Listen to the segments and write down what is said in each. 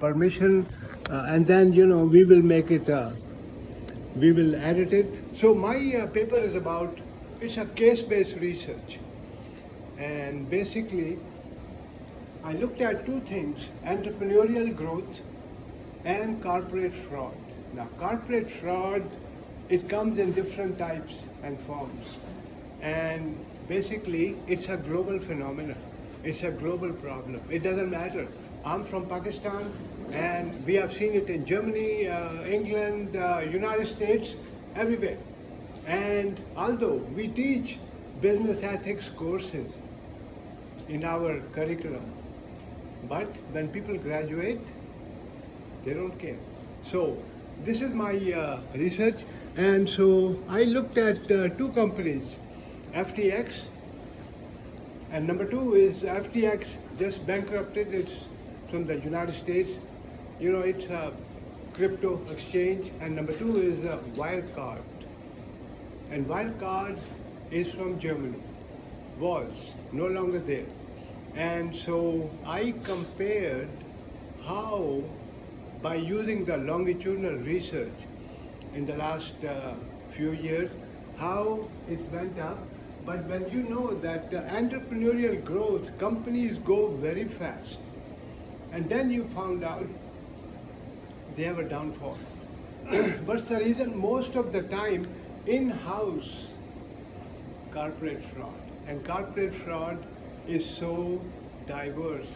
permission, and then we will make it. We will edit it. So my paper is about. It's a case-based research, and basically, I looked at two things: entrepreneurial growth and corporate fraud. Now, corporate fraud, it comes in different types and forms, and basically, it's a global phenomenon. It's a global problem. It doesn't matter. I'm from Pakistan, and we have seen it in Germany, England, United States, everywhere. And although we teach business ethics courses in our curriculum, but when people graduate, they don't care. So this is my research, and so I looked at two companies, FTX, and number two is FTX just bankrupted. It's from the United States. It's a crypto exchange, and number two is Wirecard. And Wirecard is from Germany, was no longer there. And so I compared how, by using the longitudinal research in the last few years, how it went up. But when you know that entrepreneurial growth, companies go very fast, and then you found out they have a downfall. What's the reason? Most of the time, in-house corporate fraud, and corporate fraud is so diverse.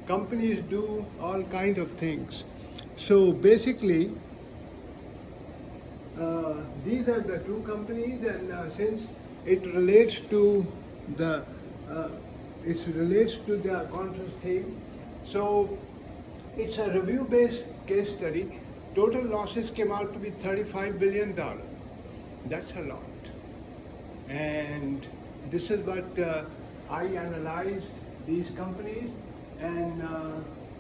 Companies do all kinds of things. So basically, these are the two companies, and since it relates to the conference theme, so it's a review-based case study. Total losses came out to be $35 billion. That's a lot. And this is what I analyzed these companies, and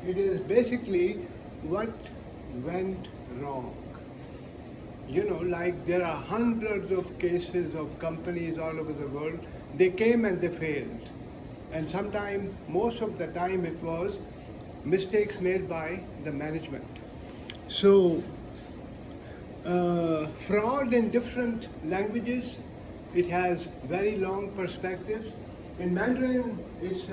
it is basically what went wrong. Like there are hundreds of cases of companies all over the world. They came and they failed. And sometimes, most of the time, it was mistakes made by the management. So, fraud in different languages, it has very long perspectives. In Mandarin, it's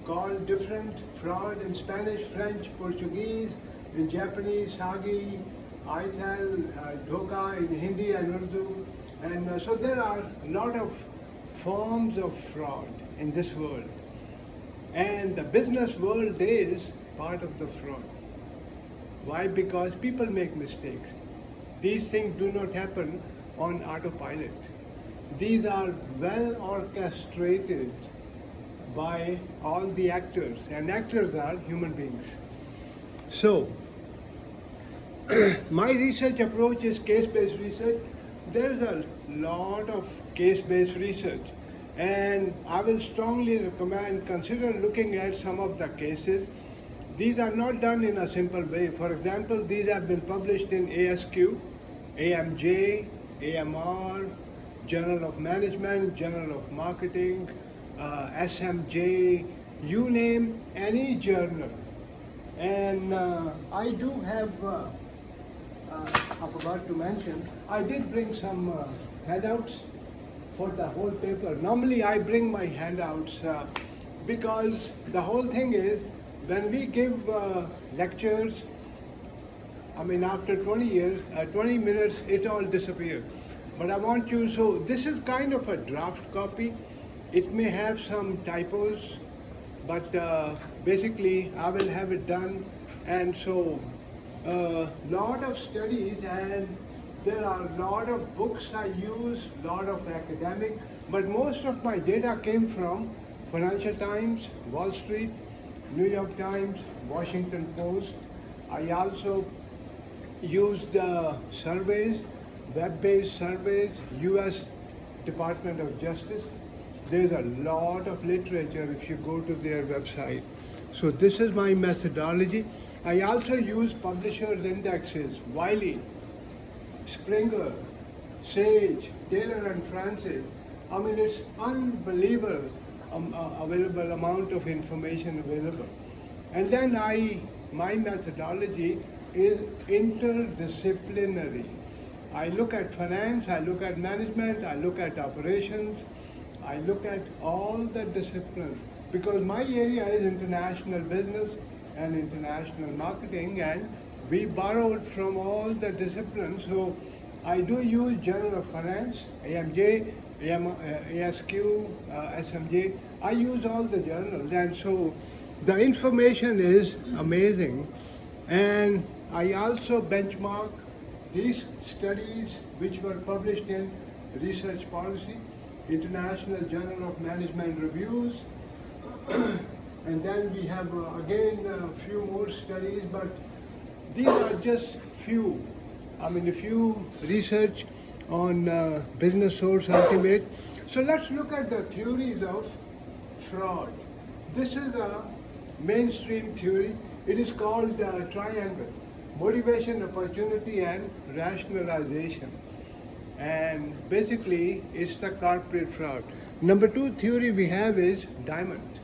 called different fraud. In Spanish, French, Portuguese, in Japanese, Sagi, Aital, Dhoka, in Hindi and Urdu. And so there are a lot of forms of fraud in this world. And the business world is part of the fraud. Why? Because people make mistakes. These things do not happen on autopilot. These are well orchestrated by all the actors, and actors are human beings. So, my research approach is case-based research. There's a lot of case-based research, and I will strongly recommend consider looking at some of the cases. These are not done in a simple way. For example, these have been published in ASQ, AMJ, AMR, Journal of Management, Journal of Marketing, SMJ, you name any journal. And I do have, I forgot to mention, I did bring some handouts for the whole paper. Normally I bring my handouts because the whole thing is, when we give lectures, after 20 years, 20 minutes, it all disappears. But I want you, so this is kind of a draft copy. It may have some typos, but basically I will have it done. And so, lot of studies, and there are a lot of books I use, lot of academic, but most of my data came from Financial Times, Wall Street, New York Times, Washington Post. I also used surveys, web-based surveys, US Department of Justice. There's a lot of literature if you go to their website. So this is my methodology. I also use publishers' indexes, Wiley, Springer, Sage, Taylor and Francis. It's unbelievable available amount of information available. And then I my methodology is interdisciplinary. I look at finance, I look at management, I look at operations, I look at all the disciplines because my area is international business and international marketing, and we borrowed from all the disciplines. So I do use Journal of Finance, AMJ, ASQ, SMJ. I use all the journals, and so the information is amazing. And I also benchmark these studies which were published in Research Policy, International Journal of Management Reviews, and then we have again a few more studies, but these are just few. I mean, a few research on Business Source Ultimate. So let's look at the theories of fraud. This is a mainstream theory. It is called triangle: motivation, opportunity, and rationalization. And basically, it's the corporate fraud. Number two theory we have is diamond,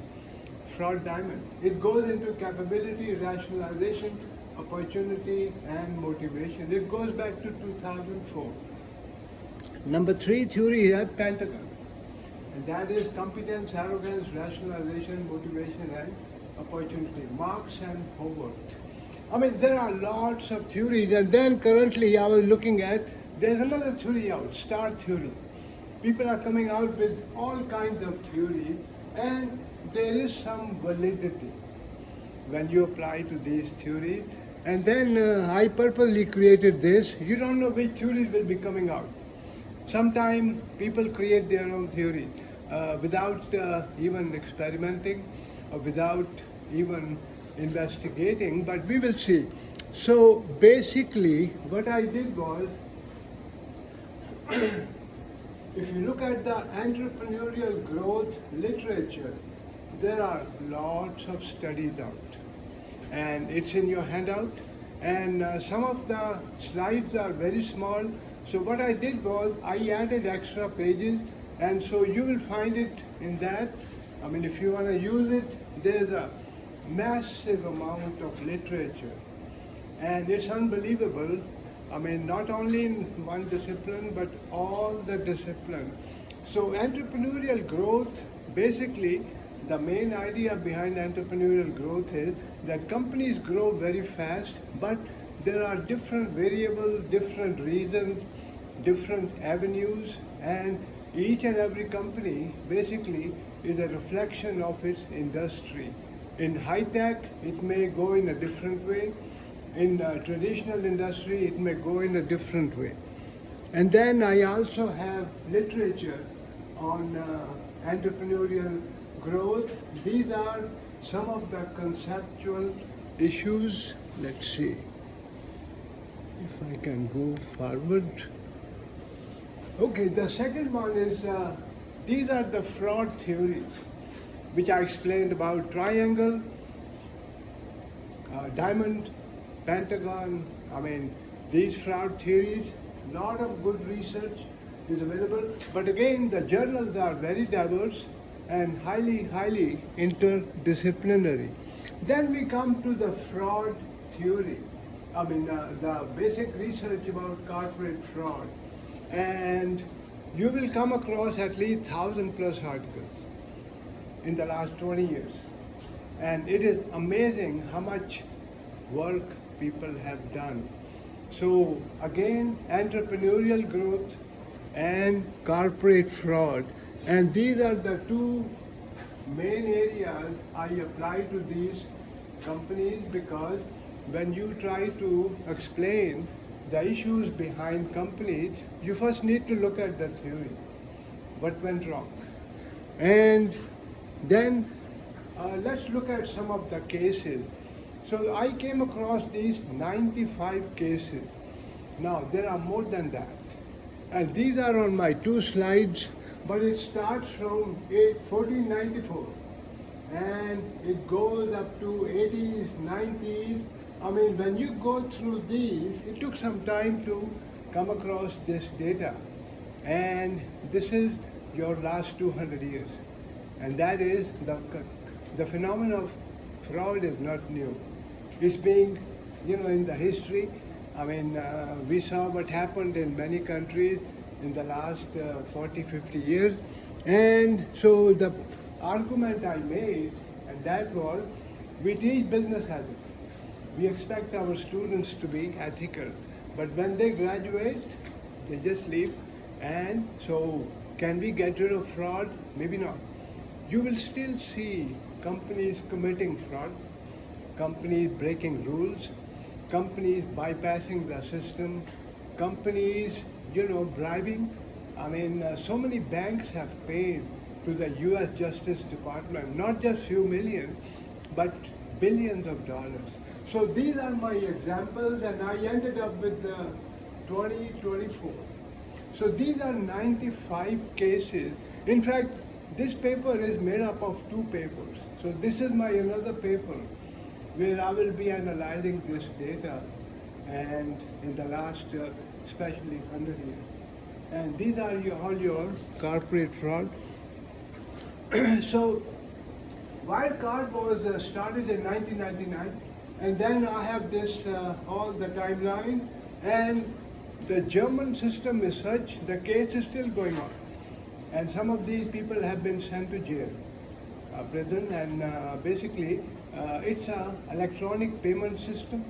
fraud diamond. It goes into capability, rationalization, opportunity, and motivation. It goes back to 2004. Number three theory is Pentagon, and that is competence, arrogance, rationalization, motivation, and opportunity. Marx and Howard. I mean, there are lots of theories, and then currently I was looking at, there's another theory out, star theory. People are coming out with all kinds of theories, and there is some validity when you apply to these theories. And then I purposely created this. You don't know which theories will be coming out. Sometimes people create their own theories without even experimenting or without even investigating, but we will see. So basically, what I did was, if you look at the entrepreneurial growth literature, there are lots of studies out, and it's in your handout, and some of the slides are very small. So what I did was I added extra pages, and so you will find it in that. I mean, if you want to use it, there's a massive amount of literature, and it's unbelievable. I mean, not only in one discipline, but all the disciplines. So entrepreneurial growth, basically, the main idea behind entrepreneurial growth is that companies grow very fast, but there are different variables, different reasons, different avenues, and each and every company basically is a reflection of its industry. In high tech, it may go in a different way. In the traditional industry, it may go in a different way. And then I also have literature on entrepreneurial growth. These are some of the conceptual issues. Let's see if I can go forward. Okay, the second one is these are the fraud theories, which I explained about triangle, diamond, Pentagon. I mean, these fraud theories, a lot of good research is available. But again, the journals are very diverse and highly interdisciplinary. Then we come to the fraud theory. I mean, the basic research about corporate fraud. And you will come across at least 1,000+ articles in the last 20 years. And it is amazing how much work people have done. So again, entrepreneurial growth and corporate fraud. And these are the two main areas I apply to these companies, because when you try to explain the issues behind companies, you first need to look at the theory. What went wrong? And then let's look at some of the cases. So I came across these 95 cases. Now there are more than that. And these are on my 2 slides, but it starts from 1494 and it goes up to 80s, 90s. I mean, when you go through these, it took some time to come across this data. And this is your last 200 years. And that is the phenomenon of fraud is not new. It's being, in the history. I mean, we saw what happened in many countries in the last 40, 50 years. And so the argument I made, and that was, we teach business ethics. We expect our students to be ethical. But when they graduate, they just leave. And so, can we get rid of fraud? Maybe not. You will still see companies committing fraud, companies breaking rules, companies bypassing the system, companies, bribing. I mean, so many banks have paid to the U.S. Justice Department, not just few million, but billions of dollars. So these are my examples, and I ended up with 2024. So these are 95 cases. In fact, this paper is made up of two papers. So this is my another paper where I will be analyzing this data and in the last especially 100 years. And these are all your corporate fraud. So Wirecard was started in 1999, and then I have this all the timeline, and the German system is such, the case is still going on. And some of these people have been sent to jail, prison, and basically it's an electronic payment system.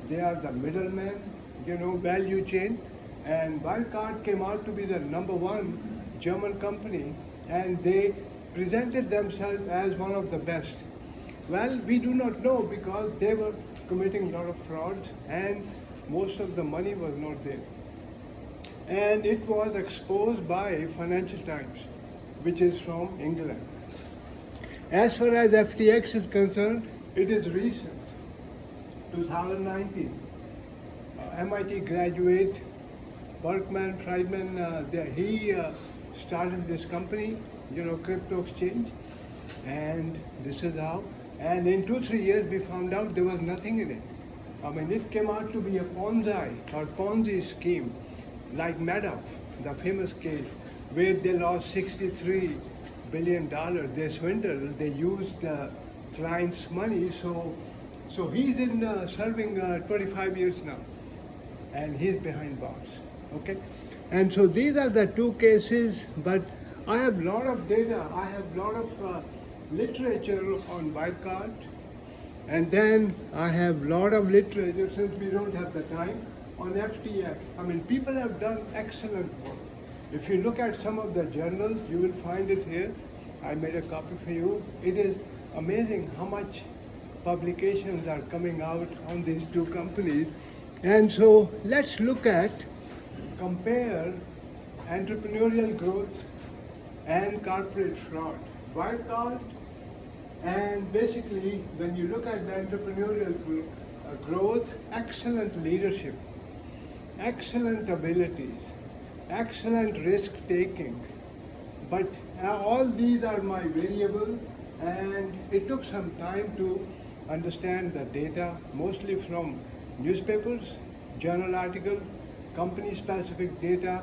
They are the middleman, value chain. And Wirecard came out to be the #1 German company, and they presented themselves as one of the best. Well, we do not know because they were committing a lot of frauds and most of the money was not there. And it was exposed by Financial Times, which is from England. As far as FTX is concerned, it is recent, 2019. MIT graduate Berkman Friedman, he started this company, crypto exchange, and this is how. And in 2-3 years, we found out there was nothing in it. I mean, it came out to be a Ponzi scheme, like Madoff, the famous case, where they lost $63 billion. They swindled, they used the client's money. So he's in serving 25 years now, and he's behind bars. Okay, and so these are the two cases. But I have a lot of data. I have a lot of literature on Wirecard, and then I have a lot of literature, since we don't have the time, on FTX. I mean, people have done excellent work. If you look at some of the journals, you will find it here. I made a copy for you. It is amazing how much publications are coming out on these two companies. And so let's compare entrepreneurial growth and corporate fraud. Wirecard, and basically when you look at the entrepreneurial growth, excellent leadership, excellent abilities, excellent risk taking. But all these are my variables, and it took some time to understand the data, mostly from newspapers, journal articles, company specific data,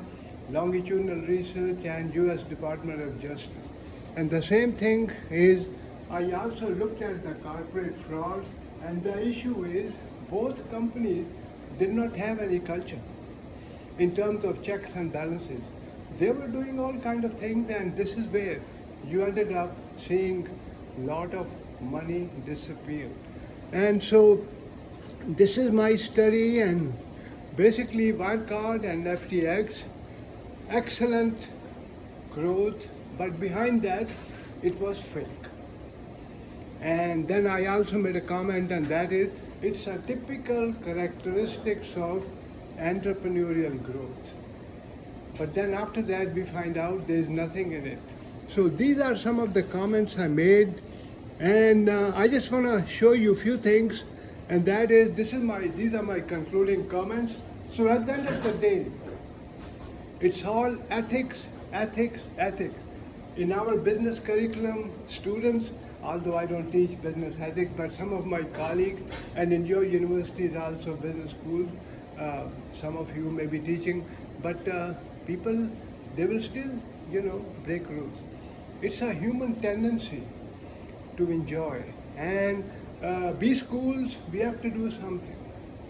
longitudinal research, and US Department of Justice. And the same thing is, I also looked at the corporate fraud, and the issue is both companies did not have any culture in terms of checks and balances. They were doing all kind of things, and this is where you ended up seeing a lot of money disappear. And so this is my study, and basically Wirecard and FTX, excellent growth, but behind that it was fake. And then I also made a comment, and that is, it's a typical characteristics of entrepreneurial growth. But then after that we find out there's nothing in it. So these are some of the comments I made, and I just want to show you a few things, and that is, these are my concluding comments. So at the end of the day, it's all ethics, ethics, ethics. In our business curriculum, students, although I don't teach business ethics, but some of my colleagues, and in your universities also, business schools, some of you may be teaching, but people, they will still, break rules. It's a human tendency to enjoy, and B schools, we have to do something.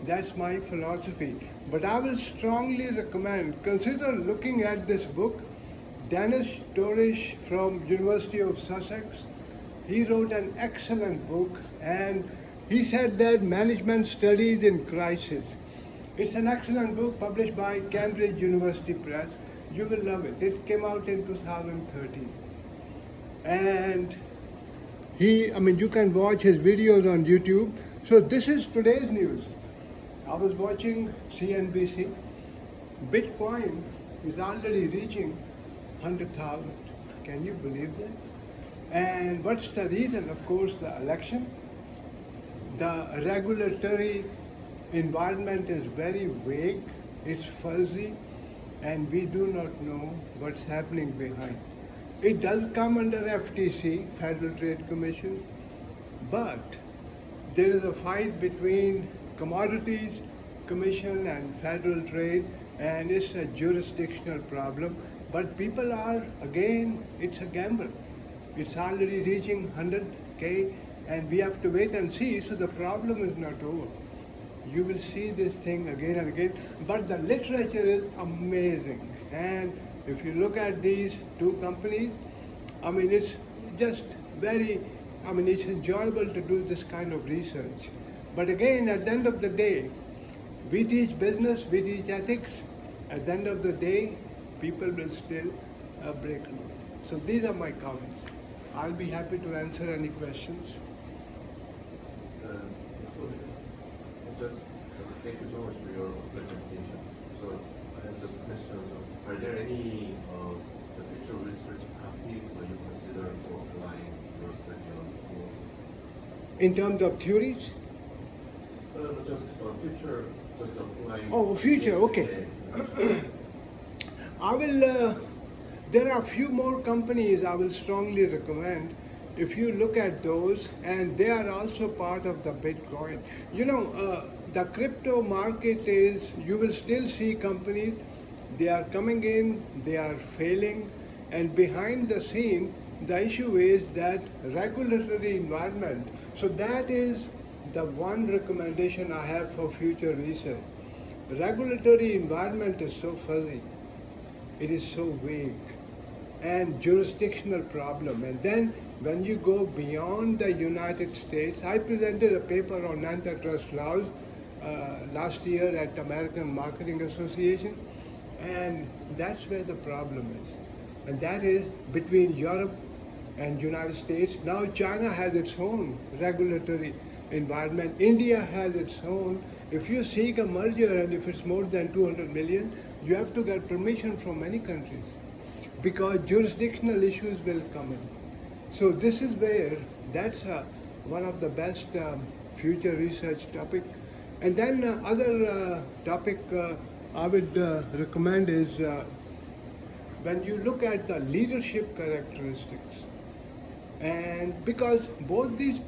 That's my philosophy. But I will strongly recommend, consider looking at this book. Dennis Torish from University of Sussex, he wrote an excellent book, and he said that management studies in crisis. It's an excellent book published by Cambridge University Press. You will love it. It came out in 2013. And you can watch his videos on YouTube. So this is today's news. I was watching CNBC. Bitcoin is already reaching 100,000. Can you believe that? And what's the reason? Of course, the election. The regulatory environment is very vague, it's fuzzy, and we do not know what's happening behind. It does come under FTC, Federal Trade Commission, but there is a fight between Commodities Commission and Federal Trade, and it's a jurisdictional problem. But people are, again, it's a gamble. It's already reaching 100K, and we have to wait and see, so the problem is not over. You will see this thing again and again, but the literature is amazing. And if you look at these two companies, it's just very, it's enjoyable to do this kind of research. But again, at the end of the day, we teach business, we teach ethics. At the end of the day, people will still break law. So these are my comments. I'll be happy to answer any questions. Just thank you so much for your presentation. So I have just questions. Are there any the future research topic that you consider for applying your study on? In terms of theories? Just future, just applying. Oh, future, okay. I will, there are a few more companies I will strongly recommend. If you look at those, and they are also part of the Bitcoin. The crypto market is, you will still see companies, they are coming in, they are failing, and behind the scene, the issue is that regulatory environment. So that is the one recommendation I have for future research. Regulatory environment is so fuzzy, it is so vague, and jurisdictional problem. And then when you go beyond the United States, I presented a paper on antitrust laws last year at the American Marketing Association, and that's where the problem is. And that is between Europe and United States. Now China has its own regulatory environment. India has its own. If you seek a merger and if it's more than 200 million, you have to get permission from many countries because jurisdictional issues will come in. So this is where, that's one of the best future research topic. And then other topic I would recommend is when you look at the leadership characteristics. And because both these,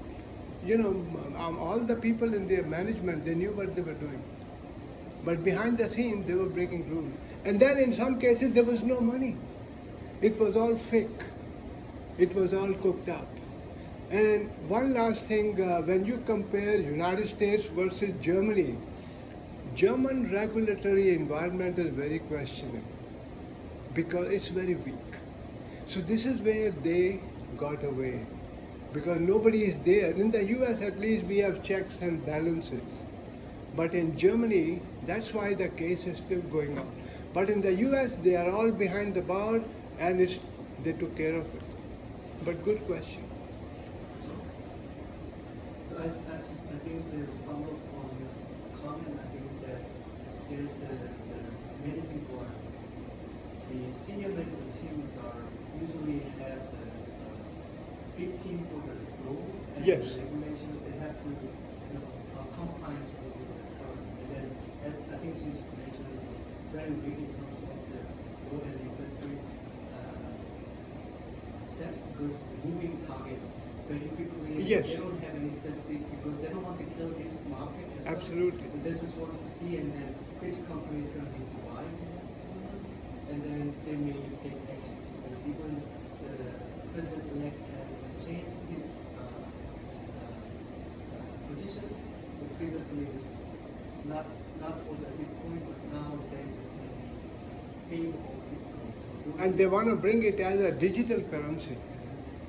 all the people in their management, they knew what they were doing. But behind the scenes, they were breaking rules. And then in some cases, there was no money. It was all fake. It was all cooked up. And one last thing, when you compare United States versus Germany, German regulatory environment is very questionable because it's very weak. So this is where they got away, because nobody is there. In the US at least we have checks and balances. But in Germany, that's why the case is still going on. But in the US, they are all behind the bar and they took care of it. But good question. So I think it's the follow on your comment. I think is the medicine board. The senior management teams are usually have the big team for the role and Yes. the regulations. They have to compliance with this current. And then I think you just mentioned it's very big in terms of the role and regulatory steps because it's moving targets very quickly. Yes. They don't have any specific because they don't want to kill this market as well. Absolutely. But they just want to see and then which company is going to be survived. And then they may take action because even the president-elect has changed his positions, but previously it was not for the Bitcoin, but now saying it's going to be paid for Bitcoin. So And they want to bring it as a digital currency.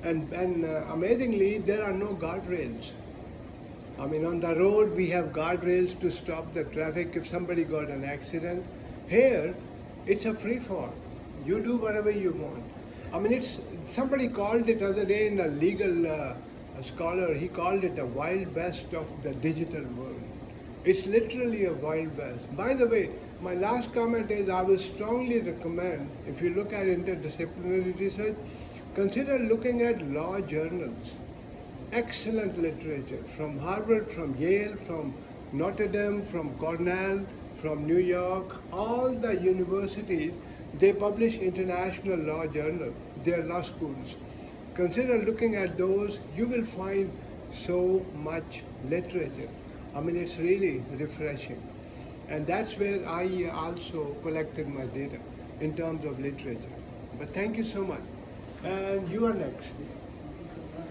And amazingly, there are no guardrails. I mean, on the road, we have guardrails to stop the traffic if somebody got an accident. Here, it's a free fall. You do whatever you want. I mean, somebody called it other day in a legal scholar, he called it the Wild West of the digital world. It's literally a Wild West. By the way, my last comment is I will strongly recommend, if you look at interdisciplinary research, consider looking at law journals. Excellent literature from Harvard, from Yale, from Notre Dame, from Cornell, from New York, all the universities, they publish international law journal, their law schools. Consider looking at those, you will find so much literature. I mean, it's really refreshing. And that's where I also collected my data in terms of literature. But thank you so much. And you are next. thank you so much.